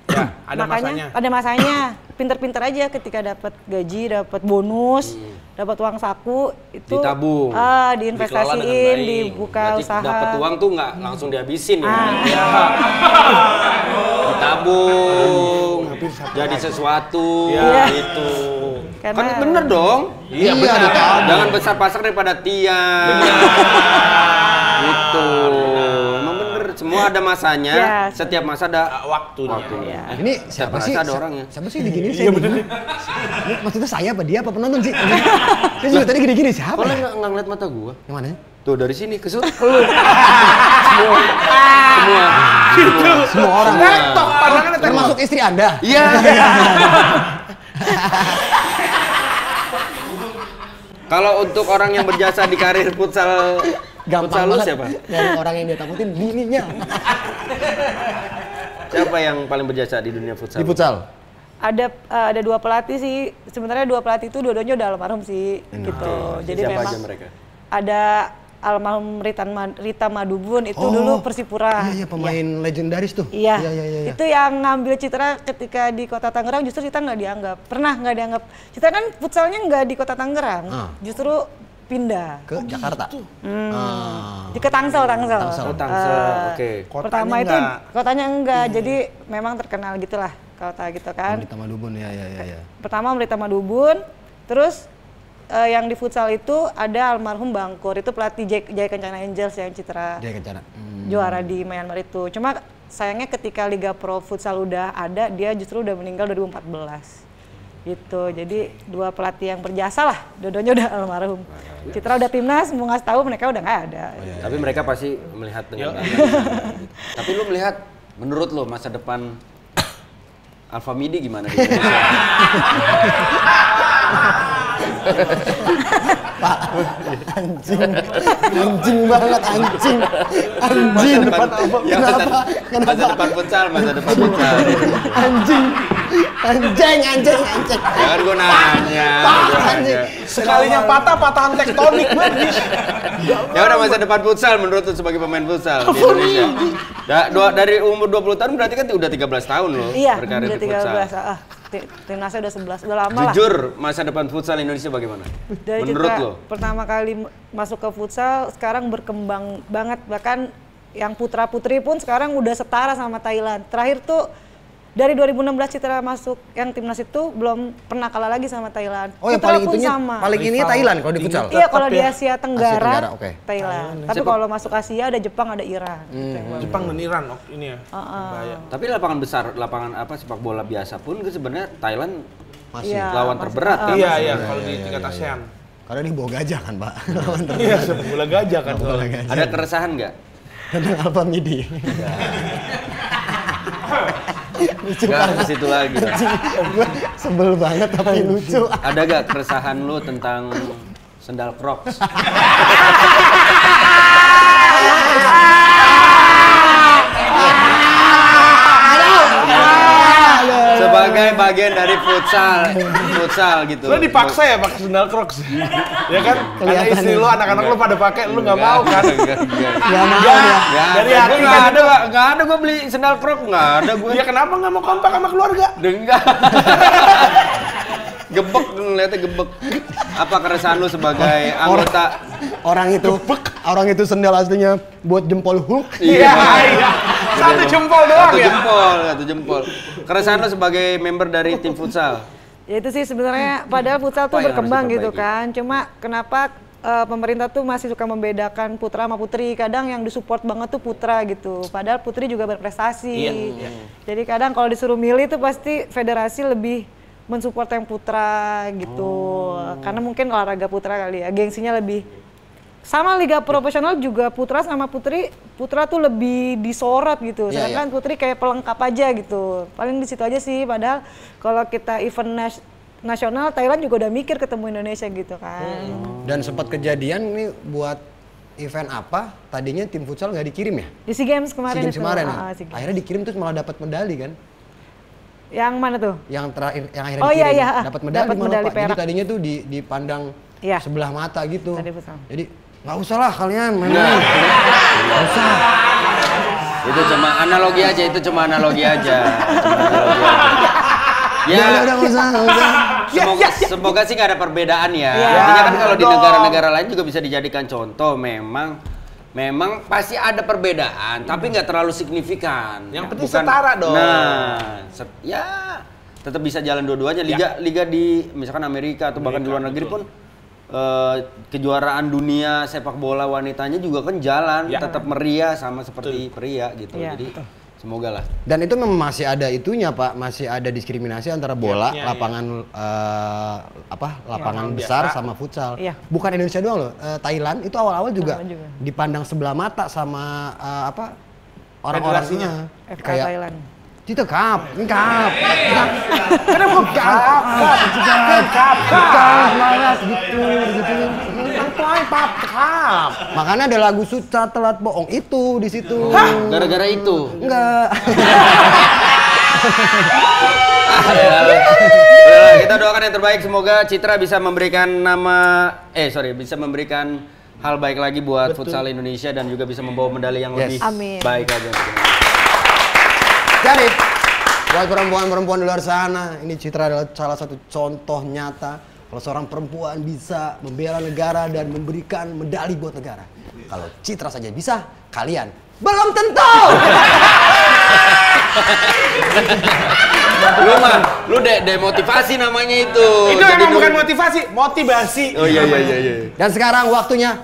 Ya, ada masanya. Ada masanya. Pinter-pinter aja ketika dapat gaji, dapat bonus, dapat uang saku itu Ditabung. diinvestasiin, Dikelola dengan baik. dibuka Berarti usaha. dapat uang tuh nggak langsung dihabisin ya? Iya. Ditabung, jadi sesuatu Iya. gitu. Karena- Kan bener dong. Iya benar. Jangan besar pasak daripada tiang. Gitu. Emang bener, semua ada masanya. Ya. Setiap masa ada Waktunya. Iya. Ini Setiap siapa sih? rasa ada orangnya. Siapa sih digini saya? Ini maksudnya saya apa dia apa penonton sih? Dia juga tadi gini-gini siapa? Kok lo Ya? nggak ngeliat mata gua? Yang mana? Tuh dari sini ke situ. Semua. Semua orang. Tok, pandangannya tek. Termasuk istri Anda. Iya. Kalau untuk orang yang berjasa di karir futsal, Gampang lu banget. siapa? Dari orang yang dia takutin bininya. Siapa yang paling berjasa di dunia futsal? Di futsal. Ada 2 pelatih sih. Sebenarnya 2 pelatih itu dua-duanya udah almarhum sih gitu. Jadi Siapa memang aja mereka? ada almarhum Rita Madubun itu dulu Persipura. Iya, pemain legendaris tuh. Iya. Iya. Itu yang ngambil Citra ketika di Kota Tangerang justru Citra nggak dianggap. Pernah nggak dianggap. Citra kan futsalnya nggak di Kota Tangerang. Justru pindah. Ke Jakarta. Ke Tangsel. Oh, Tangsel. Oke. Pertama itu kotanya enggak. Jadi memang terkenal gitulah kota gitu kan. Di Tamadubun ya. Pertama Rita Madubun, terus yang di futsal itu ada almarhum Bangkur, itu pelatih Jaya Kencana Angels yang Citra Dia Kencana. juara di Myanmar itu. Cuma sayangnya ketika Liga Pro Futsal udah ada, dia justru udah meninggal 2014. Gitu, jadi 2 pelatih yang berjasa lah, dua-duanya udah almarhum. Citra udah timnas, mau ngasih tahu mereka udah nggak ada. Tapi mereka pasti melihat dengan bangga. Tapi lu melihat, menurut lu masa depan Alfa Midi gimana di Indonesia? Anjing banget anjing. Anjing. Masa depan futsal, masa depan futsal. Anjing. Anjing. Ya kan gua nanya. Sekalinya patah-patahan tektonik banget. Ya udah, masa depan futsal menurut lu sebagai pemain futsal di Indonesia. Dari umur 20 tahun berarti kan udah 13 tahun loh Iya, berkarir udah di futsal. 13. Timnasnya udah 11, udah lama lah. Jujur, masa depan futsal Indonesia bagaimana? Dari Menurut Citra lo? pertama kali masuk ke futsal, sekarang berkembang banget. Bahkan yang putra-putri pun sekarang udah setara sama Thailand. Terakhir tuh dari 2016 Citra masuk yang timnas itu belum pernah kalah lagi sama Thailand. Oh, yang Putra paling pun itunya sama. paling ini Thailand kalau di futsal. Iya, kalau di Asia Asia Tenggara, Tenggara, oke. Thailand. Tapi kalau masuk Asia ada Jepang, ada Iran. Gitu yang bagus. Jepang dan Iran ini ya. Bahaya. Tapi lapangan besar, lapangan apa sepak bola biasa pun kan sebenarnya Thailand Masih. Iya, lawan masih- terberat kan. Iya, iya, kalau di tingkat ASEAN. Karena dia bawa gajah kan, Pak. Iya, sepak bola gajah kan. Bola gajah. Ada keresahan nggak? Tentang Alfa Midi. Nggak ke situ lagi. Gue sebel banget tapi lucu. Ada gak keresahan lu tentang sendal Crocs? Sebagai bagian dari futsal gitu. Lo dipaksa ya pakai sendal Crocs? Ya kan? Karena istri lo, anak-anak lo pada pakai, lo nggak mau kan? Enggak. Gak mau ya. Dari hati Nggak kan? ada, nggak ada gue beli sendal Crocs, nggak ada gue. Ya kenapa nggak mau kompak sama keluarga? Enggak. Gebek, ngeliatnya gebek. Apa keresahan lu sebagai anggota? Orang itu sendal aslinya buat jempol Hulk. Iya. Satu jempol doang ya? Satu jempol. Keresahan lu sebagai member dari tim futsal? Ya itu sih sebenarnya padahal futsal tuh Apa yang berkembang harus gitu diperbaiki? kan. Cuma kenapa pemerintah tuh masih suka membedakan putra sama putri. Kadang yang disupport banget tuh putra gitu. Padahal putri juga berprestasi. Iya. Jadi kadang kalau disuruh milih tuh pasti federasi lebih mensupport yang putra gitu. Karena mungkin olahraga putra kali ya, gengsinya lebih. Sama liga profesional juga putra sama putri, putra tuh lebih disorot gitu. Iya, Sedangkan putri kayak pelengkap aja gitu. Paling di situ aja sih. Padahal kalau kita event nasional, Thailand juga udah mikir ketemu Indonesia gitu kan. Dan sempat kejadian nih buat event apa? Tadinya tim futsal nggak dikirim ya? Di SEA Games kemarin SEA Games itu. kemarin ya? SEA Games. Akhirnya dikirim terus malah dapat medali kan? Yang mana tuh? Yang terakhir, yang akhirnya Oh, iya, dikirim iya. dapat medali Dapat malah medali Pak. Jadi perak. tadinya tuh dipandang Iya. sebelah mata gitu. Tadi futsal. Jadi nggak usah lah kalian main main. Nggak usah. Itu cuma analogi aja, Cuma analogi aja. Ya udah nggak usah, nggak usah. Semoga sih nggak ada perbedaan ya. Iya. Artinya kan kalau di Dong. negara-negara lain juga bisa dijadikan contoh. Memang pasti ada perbedaan, tapi nggak terlalu signifikan. Yang penting setara dong. Nah, ya tetap bisa jalan dua-duanya. Liga di misalkan Amerika atau bahkan di luar negeri pun kejuaraan dunia sepak bola wanitanya juga kan jalan, Ya. tetap meriah sama seperti pria gitu. Iya. Jadi semoga lah. Dan itu memang masih ada itunya Pak, masih ada diskriminasi antara bola, Iya, iya. lapangan lapangan Yang besar biasa. sama futsal. Iya. Bukan Indonesia doang loh, Thailand itu awal-awal juga, Thailand juga. dipandang sebelah mata sama orang-orangnya. FK Thailand. Cita kap, kap. Kenapa kap? Semangat gitu. Kap. Makanya ada lagu Suca Telat Bohong itu di situ. Gara-gara itu. Enggak. Udah, kita doakan yang terbaik, semoga Citra bisa memberikan bisa memberikan hal baik lagi buat futsal Indonesia dan juga bisa membawa medali yang Yes. lebih Amin. baik lagi untuk Indonesia. Jadi, buat perempuan-perempuan di luar sana, ini Citra adalah salah satu contoh nyata kalau seorang perempuan bisa membela negara dan memberikan medali buat negara. Kalau Citra saja bisa, kalian belum tentu. Lu demotivasi namanya itu. Itu Jadi emang lu- bukan motivasi, motivasi. Oh iya. Dan sekarang waktunya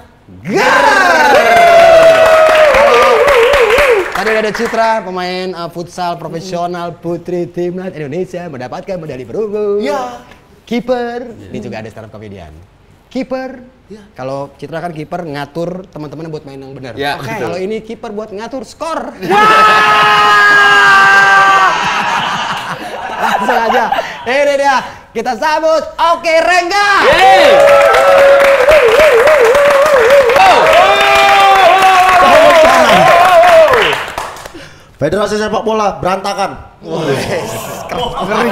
Tadi ada Citra, pemain futsal profesional putri timnas Indonesia mendapatkan medali perunggu. Ya. Kiper, ini juga ada stand up comedian. Kiper, kalau Citra kan kiper ngatur teman-temannya buat main yang benar. Ya, Oke. betul. Kalau ini kiper buat ngatur skor. Langsung aja. Ini dia, kita sambut Oke Rengga. Federasi sepak bola berantakan. Ngeri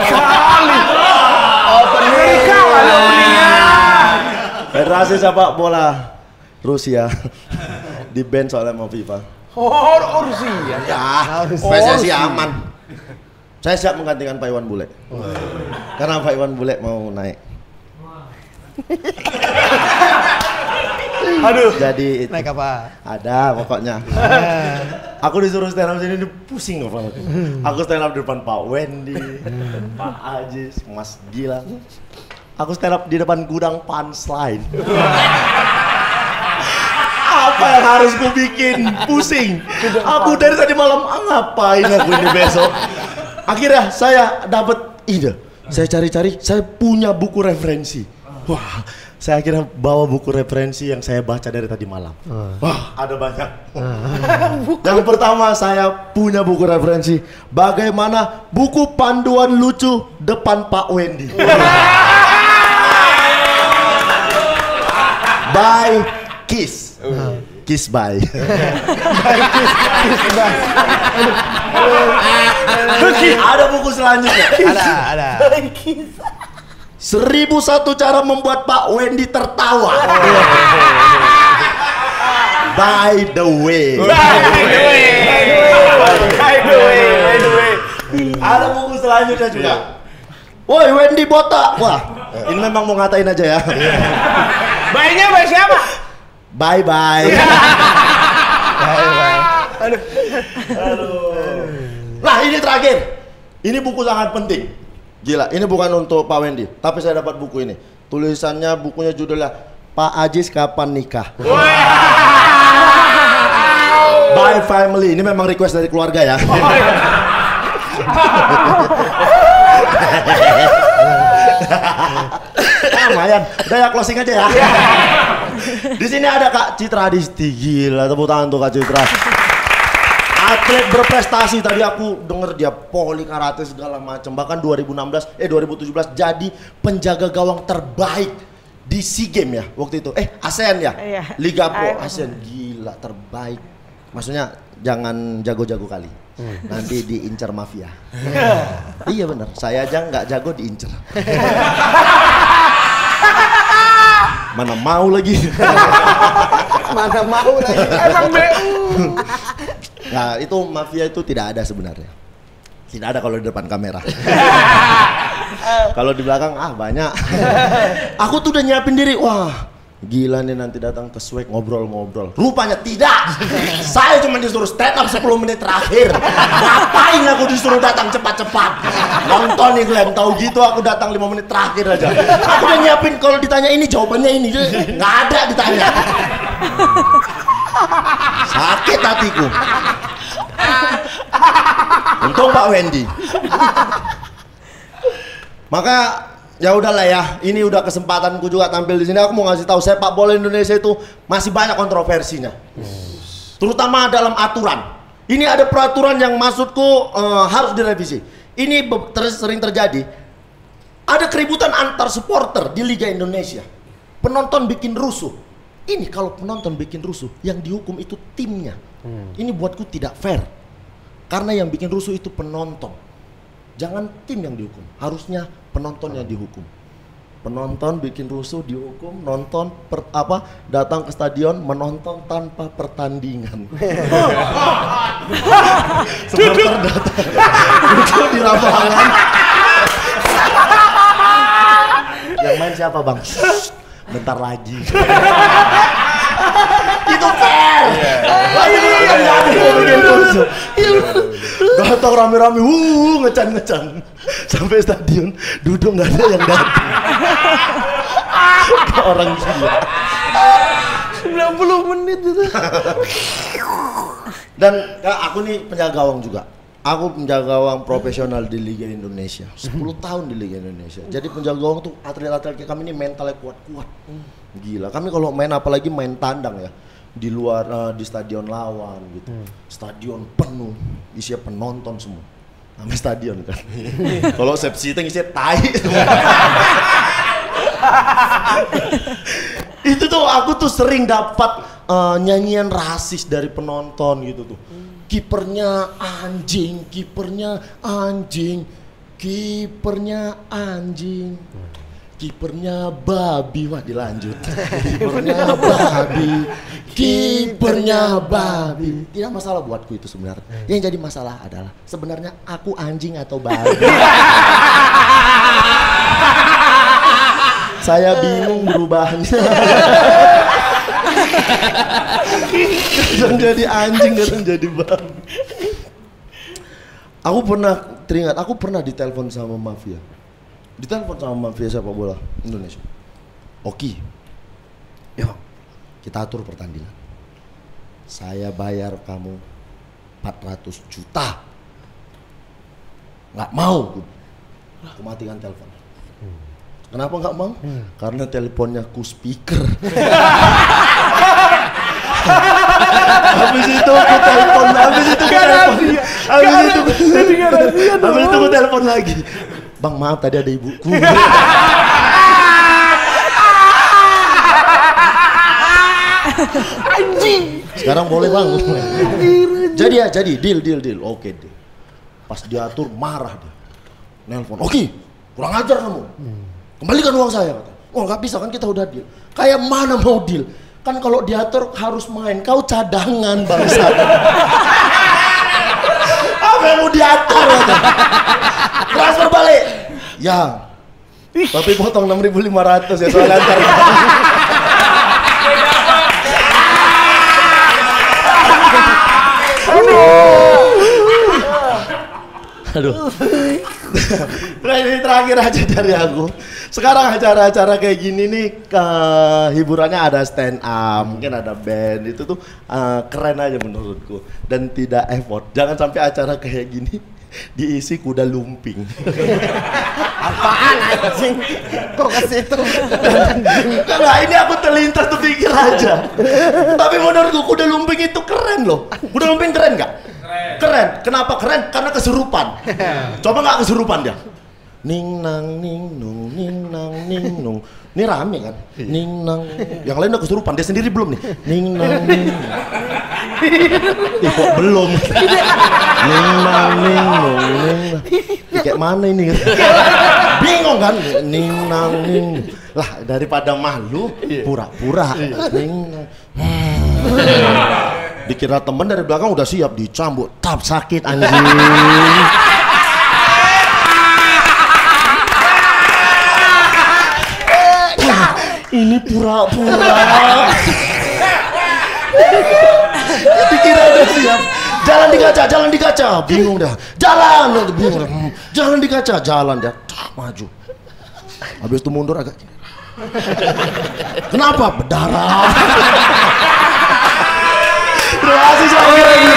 kali. Federasi sepak bola Rusia di ban soalnya sama FIFA. Oh, Rusia. Ya, PSSI aman. Saya siap menggantikan Pak Iwan Bule. Karena Pak Iwan Bule mau naik. Aduh. Jadi Naik apa? ada pokoknya. Aku disuruh stand up sini pusing kepala aku. Aku stand up di depan Pak Wendy, Pak Ajis, Mas Gilang. Aku stand up di depan gudang punchline. Apa yang harus ku bikin? Pusing. Aku dari tadi malam ngapain aku ini besok? Akhirnya saya dapat ide. Saya cari-cari, saya punya buku referensi. Wah, saya akhirnya bawa buku referensi yang saya baca dari tadi malam. Wah, ada banyak. Yang pertama saya punya buku referensi. Bagaimana buku panduan lucu depan Pak Wendy. By Kiss. Kiss by. Ada buku selanjutnya. Ada. 1001 cara membuat Pak Wendy tertawa. By the way. Ada buku selanjutnya juga. Woi Wendy botak. Wah, ini memang mau ngatain aja ya. Bayinya bayi siapa? Bye bye. Nah ini terakhir. Ini buku sangat penting. Gila, ini bukan untuk Pak Wendy, tapi saya dapat buku ini. Tulisannya, bukunya judulnya Pak Ajis Kapan Nikah. By Family. Ini memang request dari keluarga ya. Lumayan, udah ya closing aja ya. Di sini ada Kak Citra Adisti, gila tepuk tangan tuh Kak Citra. Atlet berprestasi, tadi aku denger dia poli karate segala macam. Bahkan 2017 jadi penjaga gawang terbaik di SEA Games ya waktu itu. ASEAN ya? Iya. Liga Pro ASEAN, gila terbaik. Maksudnya jangan jago-jago kali. Nanti diincar mafia. Iya bener, saya aja nggak jago diincar. Mana mau lagi. Emang BU. Nah itu mafia itu tidak ada sebenarnya. Tidak ada kalau di depan kamera. Kalau di belakang banyak. Aku tuh udah nyiapin diri. Wah gila nih nanti datang ke swag ngobrol-ngobrol. Rupanya tidak. Saya cuma disuruh stand up 10 menit terakhir. Ngapain aku disuruh datang cepat-cepat? Nonton nih Glenn, tahu gitu aku datang 5 menit terakhir aja. Aku udah nyiapin kalau ditanya ini jawabannya ini. Nggak ada ditanya. Sakit hatiku. Untung Pak Wendy. Maka ya udahlah ya, ini udah kesempatanku juga tampil di sini. Aku mau ngasih tahu, sepak bola Indonesia itu masih banyak kontroversinya, terutama dalam aturan. Ini ada peraturan yang maksudku harus direvisi. Ini sering terjadi. Ada keributan antar supporter di Liga Indonesia. Penonton bikin rusuh. Ini kalau penonton bikin rusuh, yang dihukum itu timnya. Ini buatku tidak fair. Karena yang bikin rusuh itu penonton. Jangan tim yang dihukum, harusnya penonton yang dihukum. Penonton bikin rusuh dihukum, nonton datang ke stadion menonton tanpa pertandingan. Supporter datang duduk di lapangan. Yang main siapa bang? Bentar lagi. Itu fair. Lagi kan nggak ada yang bikin rusuh. Datang rame-rame, ngecan-ngecan sampai stadion, duduk nggak ada yang datang. Orang gila. 90 menit itu. Dan aku nih penjaga gawang juga. Aku penjaga gawang profesional di Liga Indonesia. 10 tahun di Liga Indonesia. Jadi penjaga gawang tuh atlet-atlet kami ini mentalnya kuat-kuat. Gila. Kami kalau main apalagi main tandang ya. Di luar di stadion lawan gitu. Stadion penuh, isinya penonton semua. Namanya stadion kan. Kalau sep seating isinya tai. Itu tuh aku tuh sering dapat nyanyian rasis dari penonton gitu tuh. Kipernya anjing, kipernya anjing, kipernya anjing. Kipernya babi, wah dilanjut. Kipernya babi, kipernya babi. Tidak masalah buatku itu sebenarnya. Yang jadi masalah adalah sebenarnya aku anjing atau babi. Saya bingung berubahnya. Kadang jadi anjing, kadang jadi babi. Aku pernah ditelepon sama mafia. Ditelepon sama mafia sepak bola Indonesia. Oki, yuk kita atur pertandingan. Saya bayar kamu 400 juta. Nggak mau. Aku matikan telepon. Kenapa nggak mau? Karena teleponnya ku speaker. Habis itu aku telepon, habis itu aku telepon lagi. Bang, maaf tadi ada ibuku. Anjing. Sekarang boleh bang. Jadi deal. Oke deal. Pas diatur marah dia. Nelpon, oke, kurang ajar kamu. Kembalikan uang saya. Oh nggak bisa kan kita udah deal. Kayak mana mau deal? Kan kalau diatur harus main, kau cadangan bangsa. Apa yang mau diatur? Transfer balik. Ya. Tapi potong 6.500 ya soal antar. Aduh. Nah ini terakhir aja dari aku. Sekarang acara-acara kayak gini nih hiburannya ada stand up, mungkin ada band, itu tuh keren aja menurutku dan tidak effort. Jangan sampai acara kayak gini diisi kuda lumping. Apaan anjing? Kok ke situ? Nah ini aku terlintas terpikir aja. Tapi menurutku kuda lumping itu keren loh. Kuda lumping keren nggak? Keren. Kenapa keren? Karena kesurupan. Coba nggak kesurupan dia? Ning nang ning nung ning nang ning nung. Ini rame kan? Ning nang. Yang lain udah kesurupan, dia sendiri belum nih. Ning nang ning. Kok belum? Ning nang ning nung ning. Kayak mana ini? Bingung kan? Ning nang ning. Lah daripada malu, pura-pura. Ning nang. Dikira temen dari belakang udah siap dicambuk, tap sakit anjing. Ini pura-pura. Dikira udah siap. Jalan di kaca. Bingung dah. Bingung dah. Jalan di kaca, jalan dia. Maju. Habis itu mundur agak. Kenapa? Berdarah. Terima kasih sekali lagi.